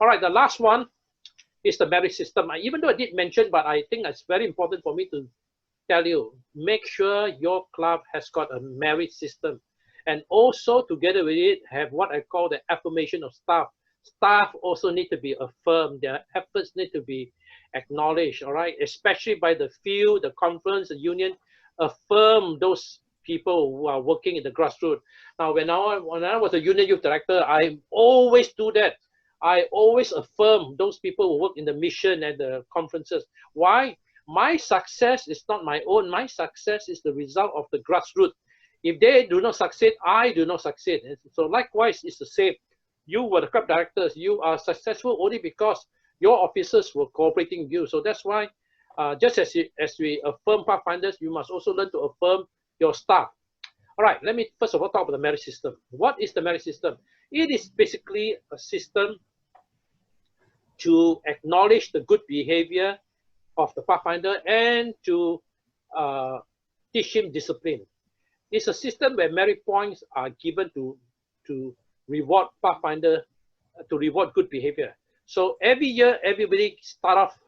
All right, the last one is the merit system. Even though I did mention, but I think it's very important for me to tell you, make sure your club has got a merit system. And also together with it, have what I call the affirmation of staff. Staff also need to be affirmed. Their efforts need to be acknowledged, all right? Especially by the field, the conference, the union. Affirm those people who are working in the grassroots. Now, when I was a union youth director, I always do that. I always affirm those people who work in the mission and the conferences. Why? My success is not my own. My success is the result of the grassroots. If they do not succeed, I do not succeed. And so likewise, it's the same. You were the club directors. You are successful only because your officers were cooperating with you. So that's why, just as we affirm Pathfinders, you must also learn to affirm your staff. All right, let me first of all talk about the merit system. What is the merit system? It is basically a system to acknowledge the good behavior of the Pathfinder and to teach him discipline. It's a system where merit points are given to reward Pathfinder, to reward good behavior. So every year, everybody start off.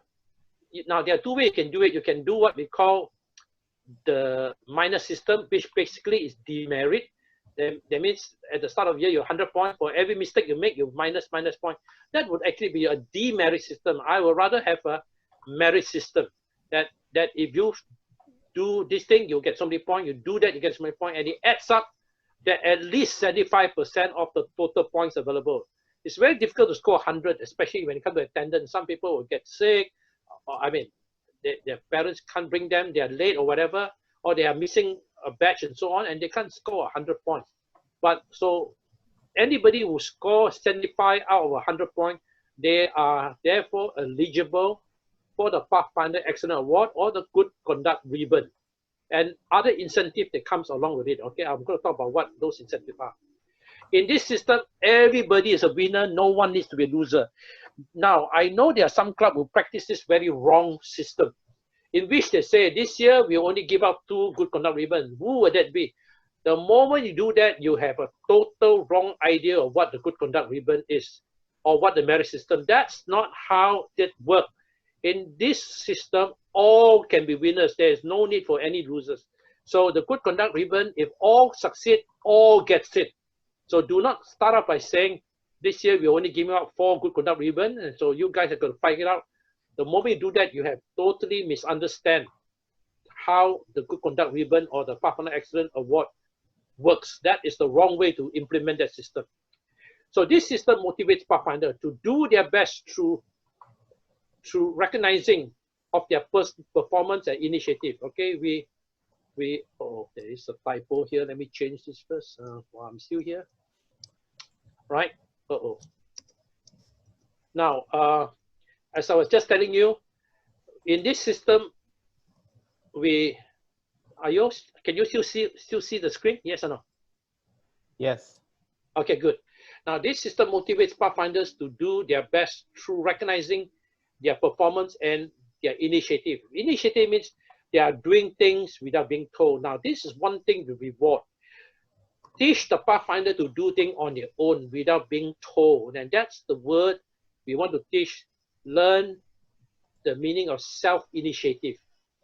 Now, there are two ways you can do it. You can do what we call the minor system, which basically is demerit. That means at the start of the year, you're 100 points. For every mistake you make, you minus point. That would actually be a demerit system. I would rather have a merit system that if you do this thing, you'll get so many points. You do that, you get so many points, and it adds up that at least 75% of the total points available. It's very difficult to score 100, especially when it comes to attendance. Some people will get sick. Or, I mean, their parents can't bring them, they are late or whatever, or they are missing a batch and so on, and they can't score 100 points. But so anybody who scores 75 out of 100 points, they are therefore eligible for the Pathfinder Excellent Award or the Good Conduct Ribbon and other incentive that comes along with it. Okay, I'm going to talk about what those incentives are. In this system, everybody is a winner. No one needs to be a loser. Now, I know there are some clubs who practice this very wrong system, in which they say, this year, we only give out 2 good conduct ribbons. Who would that be? The moment you do that, you have a total wrong idea of what the good conduct ribbon is or what the merit system. That's not how it works. In this system, all can be winners. There is no need for any losers. So the good conduct ribbon, if all succeed, all gets it. So do not start off by saying, this year we're only giving out 4 good conduct ribbons, and so you guys are going to fight it out. The moment you do that, you have totally misunderstand how the good conduct ribbon or the Pathfinder Excellent Award works. That is the wrong way to implement that system. So this system motivates Pathfinder to do their best through recognizing of their personal performance and initiative. Okay, oh, there is a typo here. Let me change this first while I'm still here. Right? Now, as I was just telling you, in this system, can you still see the screen? Yes or no? Yes. Okay, good. Now, this system motivates Pathfinders to do their best through recognizing their performance and their initiative. Initiative means they are doing things without being told. Now, this is one thing to reward. Teach the Pathfinder to do things on their own without being told. And that's the word we want to teach. Learn the meaning of self-initiative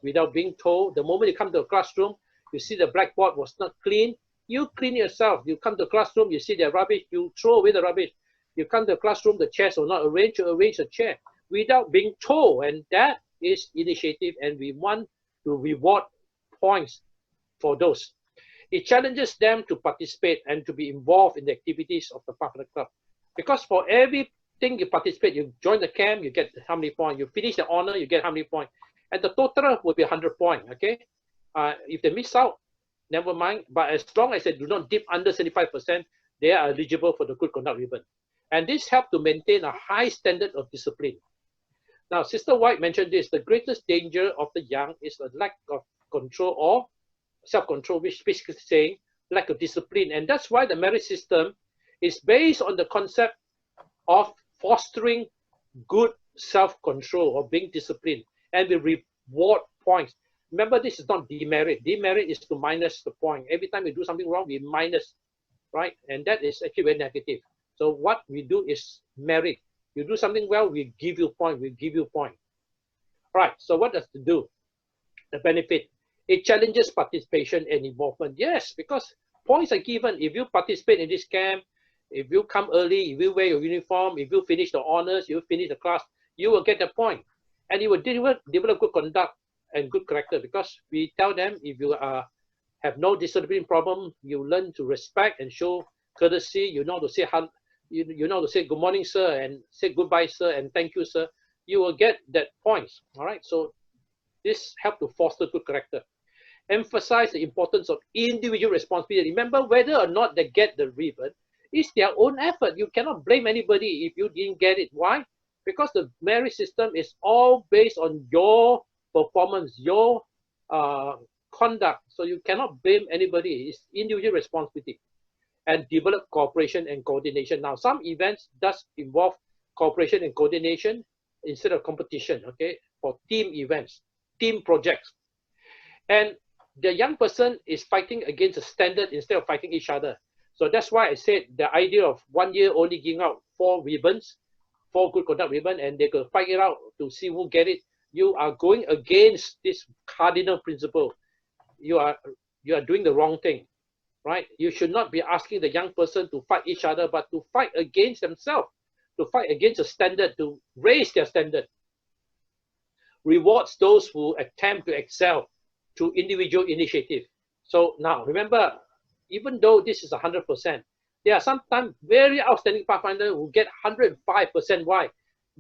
without being told. The moment you come to a classroom, you see the blackboard was not clean, you clean yourself. You come to the classroom, you see the rubbish, you throw away the rubbish. You come to the classroom, the chairs are not arranged, you arrange a chair without being told. And that is initiative, and we want to reward points for those. It challenges them to participate and to be involved in the activities of the Pathfinder Club. Because for everything you participate, you join the camp, you get how many points. You finish the honor, you get how many points. And the total will be 100 points, okay? If they miss out, never mind. But as long as they do not dip under 75%, they are eligible for the good conduct ribbon. And this helps to maintain a high standard of discipline. Now, Sister White mentioned this, the greatest danger of the young is a lack of control or self-control, which basically saying lack of discipline. And that's why the merit system is based on the concept of fostering good self-control or being disciplined, and we reward points. Remember, this is not demerit. Demerit is to minus the point. Every time we do something wrong, we minus, right? And that is actually very negative. So what we do is merit. You do something well, we give you point, we give you point. All right, so what does it do? The benefit, it challenges participation and involvement. Yes, because points are given. If you participate in this camp, if you come early, if you wear your uniform, if you finish the honors, you finish the class, you will get the point. And you will develop good conduct and good character, because we tell them if you have no discipline problem, you learn to respect and show courtesy. You know to say you know to say good morning, sir, and say goodbye, sir, and thank you, sir. You will get that points. All right. So this helps to foster good character. Emphasize the importance of individual responsibility. Remember, whether or not they get the ribbon, it's their own effort. You cannot blame anybody if you didn't get it. Why? Because the merit system is all based on your performance, your conduct. So you cannot blame anybody. It's individual responsibility. And develop cooperation and coordination. Now, some events does involve cooperation and coordination instead of competition, okay, for team events, team projects. And the young person is fighting against a standard instead of fighting each other. So that's why I said the idea of 1 year only giving out 4 ribbons, 4 good conduct ribbon, and they could fight it out to see who get it. You are going against this cardinal principle. You are doing the wrong thing, right? You should not be asking the young person to fight each other, but to fight against themselves, to fight against a standard, to raise their standard. Rewards those who attempt to excel through individual initiative. So now, remember, even though this is 100%, there are sometimes very outstanding Pathfinder who get 105%. Why?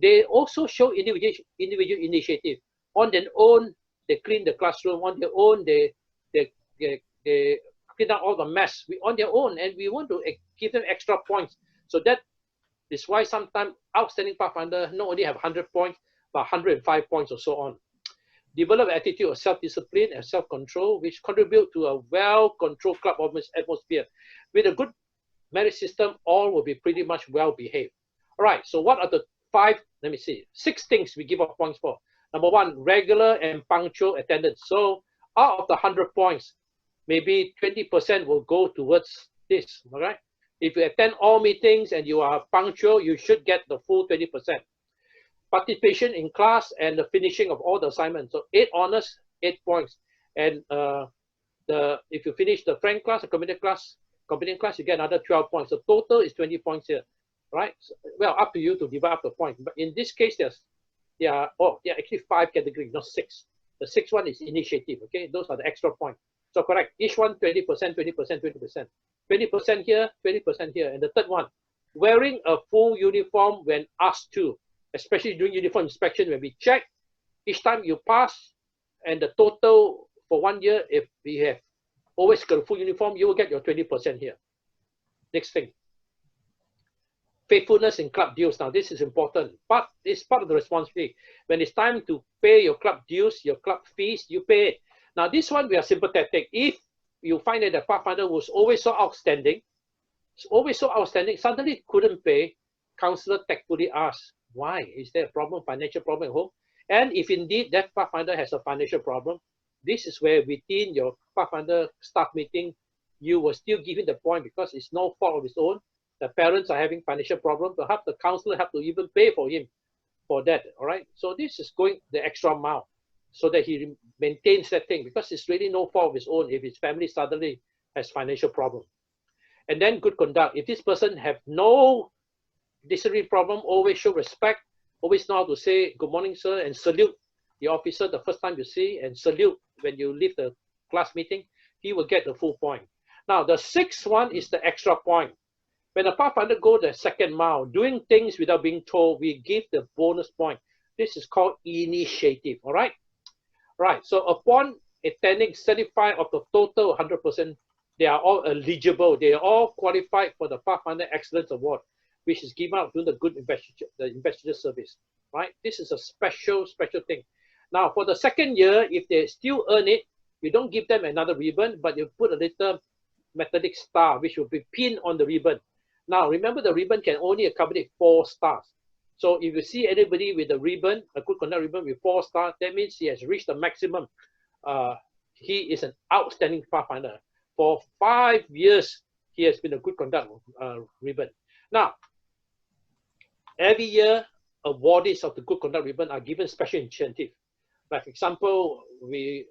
They also show individual initiative. On their own, they clean the classroom. On their own, they clean out all the mess on their own, and we want to give them extra points. So that is why sometimes outstanding Pathfinder not only have 100 points, but 105 points or so on. Develop an attitude of self-discipline and self-control, which contribute to a well-controlled club atmosphere. With a good merit system, all will be pretty much well-behaved. All right, so what are the 6 things we give out points for? Number 1, regular and punctual attendance. So out of the 100 points, maybe 20% will go towards this, all right? If you attend all meetings and you are punctual, you should get the full 20%. Participation in class and the finishing of all the assignments. So 8 honors, 8 points. And if you finish the friend class, the competent class, you get another 12 points. The total is 20 points here, right? So, well, up to you to divide up the point. But in this case, there are actually 5 categories, not 6. The 6th one is initiative, okay? Those are the extra points. So correct, each one 20%, 20%, 20%. 20% here, 20% here. And the 3rd one, wearing a full uniform when asked to, especially during uniform inspection when we check. Each time you pass, and the total for 1 year, if we have always got a full uniform, you will get your 20% here. Next thing, faithfulness in club dues. Now this is important, but it's part of the responsibility. When it's time to pay your club dues, your club fees, you pay it. Now this one we are sympathetic. If you find that the Pathfinder was always so outstanding, suddenly couldn't pay, counselor tactfully asks, why? Is there a problem, financial problem at home? And if indeed that Pathfinder has a financial problem, this is where within your Pathfinder staff meeting, you will still give him the point because it's no fault of his own. The parents are having financial problem. Perhaps the counselor have to even pay for him for that, all right? So this is going the extra mile so that he maintains that thing, because it's really no fault of his own if his family suddenly has financial problem. And then good conduct. If this person have no discipline problem, always show respect, always know how to say good morning, sir, and salute the officer the first time you see, and salute when you leave the class meeting, he will get the full point. Now, the 6th one is the extra point. When a Pathfinder go the 2nd mile, doing things without being told, we give the bonus point. This is called initiative, all right? Right, so upon attending 75 of the total 100%, they are all eligible. They are all qualified for the Pathfinder Excellence Award, which is given out during the good investigator service, right? This is a special thing. Now, for the 2nd year, if they still earn it, you don't give them another ribbon, but you put a little metallic star, which will be pinned on the ribbon. Now, remember the ribbon can only accommodate 4 stars. So if you see anybody with a ribbon, a good conduct ribbon with 4 stars, that means he has reached the maximum. He is an outstanding Pathfinder. For 5 years, he has been a good conduct ribbon. Now, every year, awardees of the Good Conduct Ribbon are given special incentive. Like, for example, they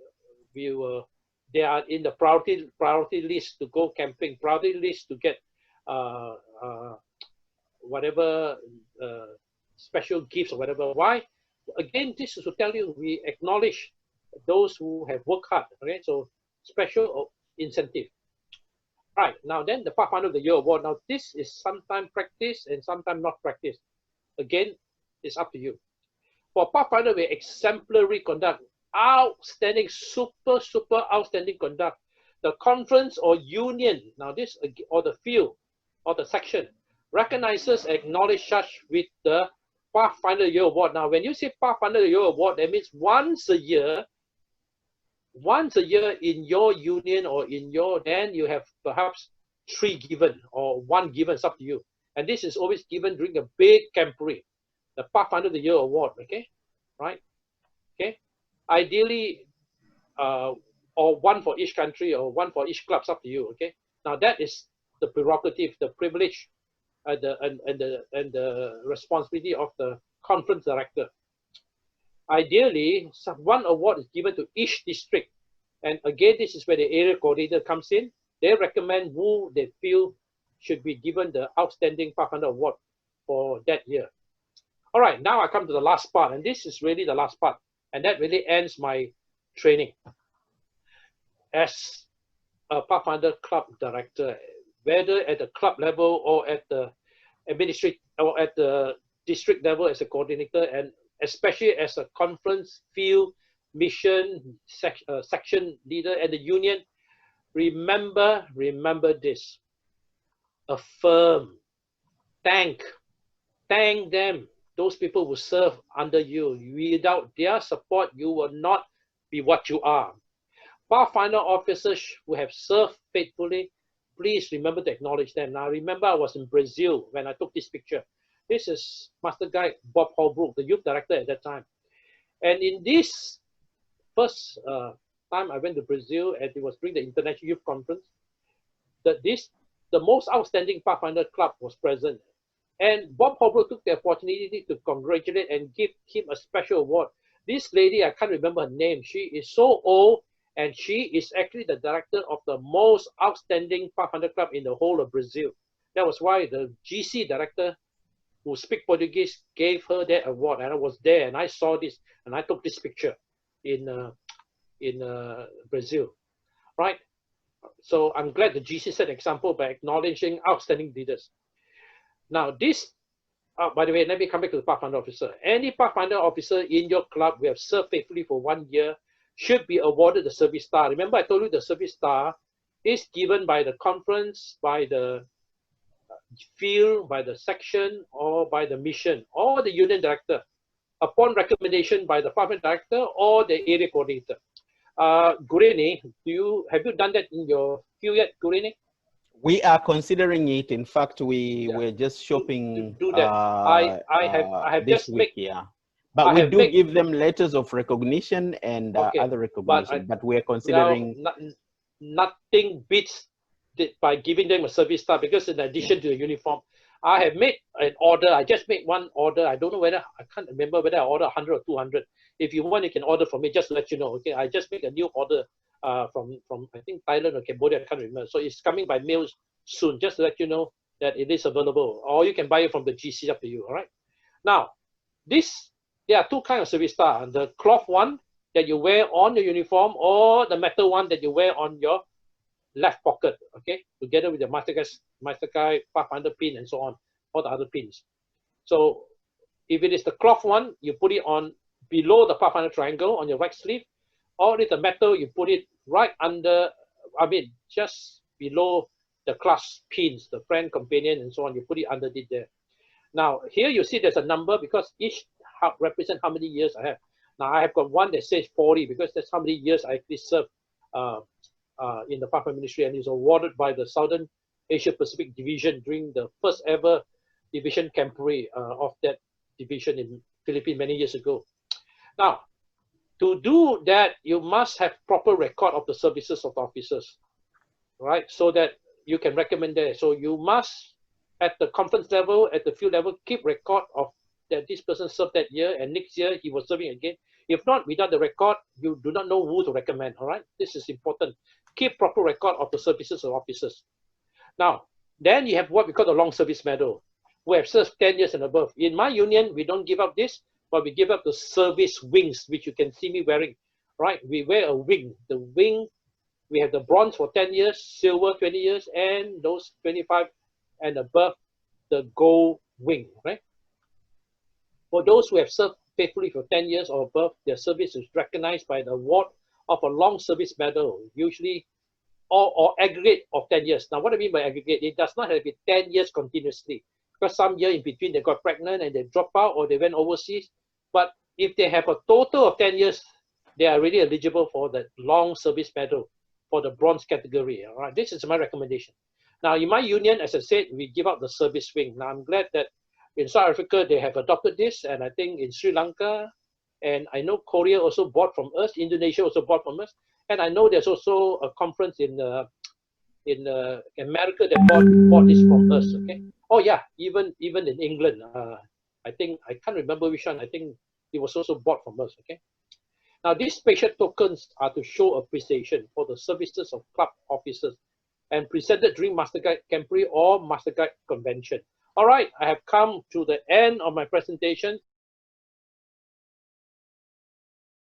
are in the priority list to go camping, priority list to get uh, uh, whatever special gifts or whatever. Why? Again, this is to tell you we acknowledge those who have worked hard. Okay, so special incentive. Right, now then the Pathfinder of the Year Award. Now this is sometimes practiced and sometimes not practiced. Again, it's up to you. For Pathfinder with exemplary conduct, outstanding, super outstanding conduct, the conference or union, now this, or the field, or the section, recognizes and acknowledges such with the Pathfinder Year Award. Now, when you say Pathfinder Year Award, that means once a year in your union or in your, then you have perhaps 3 given or 1 given, it's up to you. And this is always given during a big camporee, the Pathfinder of the Year Award, okay? Right? Okay? Ideally, or 1 for each country or 1 for each club, it's up to you, okay? Now that is the prerogative, the privilege, and the responsibility of the conference director. Ideally, 1 award is given to each district. And again, this is where the area coordinator comes in. They recommend who they feel should be given the outstanding Pathfinder Award for that year. All right, now I come to the last part, and this is really the last part. And that really ends my training. As a Pathfinder Club Director, whether at the club level or at the administrative or at the district level as a coordinator, and especially as a conference, field, mission, section leader at the union, remember this. Affirm, thank them, those people who serve under you. Without their support, you will not be what you are. Pathfinder officers who have served faithfully, please remember to acknowledge them. Now, remember I was in Brazil when I took this picture. This is Master Guide Bob Holbrook, the youth director at that time. And in this first time I went to Brazil, and it was during the International Youth Conference, the most outstanding Pathfinder club was present. And Bob Holbrook took the opportunity to congratulate and give him a special award. This lady, I can't remember her name, she is so old, and she is actually the director of the most outstanding Pathfinder club in the whole of Brazil. That was why the GC director who speaks Portuguese gave her that award. And I was there and I saw this and I took this picture in Brazil, right? So I'm glad the GC set an example by acknowledging outstanding leaders. Now this, by the way, let me come back to the Pathfinder officer. Any Pathfinder officer in your club who have served faithfully for 1 year should be awarded the service star. Remember I told you the service star is given by the conference, by the field, by the section, or by the mission, or the union director, upon recommendation by the Pathfinder director or the area coordinator. Gureni, have you done that in your field yet, Gureni? We are considering it. In fact, we're just shopping. Do that. I have this just week, But we do give them letters of recognition and other recognition. But we're considering. Nothing beats by giving them a service star, because in addition to the uniform, I have made an order. I just made 1 order. I don't know whether, I can't remember whether I ordered 100 or 200. If you want, you can order from me, just to let you know. Okay, I just make a new order from I think Thailand or Cambodia, I can't remember. So it's coming by mail soon, just to let you know that it is available. Or you can buy it from the GC, up to you, all right? Now, there are 2 kinds of service star. The cloth one that you wear on your uniform, or the metal one that you wear on your left pocket, okay, together with the Master Guide, Pathfinder pin, and so on, all the other pins. So if it is the cloth one, you put it on below the Pathfinder triangle on your right sleeve, or if the metal, you put it right under, just below the class pins, the friend, companion, and so on, you put it underneath there. Now, here you see there's a number, because each represents how many years I have. Now, I have got one that says 40, because that's how many years I actually served in the Pathfinder Ministry, and is awarded by the Southern Asia Pacific Division during the first ever division camporee of that division in Philippines many years ago. Now, to do that, you must have proper record of the services of the officers, right? So that you can recommend there. So you must at the conference level, at the field level, keep record of that this person served that year, and next year he was serving again. If not, without the record, you do not know who to recommend, all right? This is important. Keep proper record of the services of officers. Now, then you have what we call the long service medal, who have served 10 years and above. In my union, we don't give up this, but we give up the service wings, which you can see me wearing, right? We wear a wing. The wing, we have the bronze for 10 years, silver 20 years, and those 25 and above, the gold wing, right? For those who have served faithfully for 10 years or above, their service is recognized by the award of a long service medal, usually or aggregate of 10 years. Now, what I mean by aggregate, it does not have to be 10 years continuously, because some year in between they got pregnant and they dropped out or they went overseas. But if they have a total of 10 years, they are really eligible for the long service medal for the bronze category. All right, this is my recommendation. Now, in my union, as I said, we give out the service wing. Now, I'm glad that in South Africa, they have adopted this, and I think in Sri Lanka, and I know Korea also bought from us, Indonesia also bought from us, and I know there's also a conference in America that bought this from us. Okay. Oh yeah, even in England, I think I can't remember which one. I think it was also bought from us. Okay. Now these special tokens are to show appreciation for the services of club officers, and presented during Master Guide Camporee or Master Guide Convention. All right, I have come to the end of my presentation.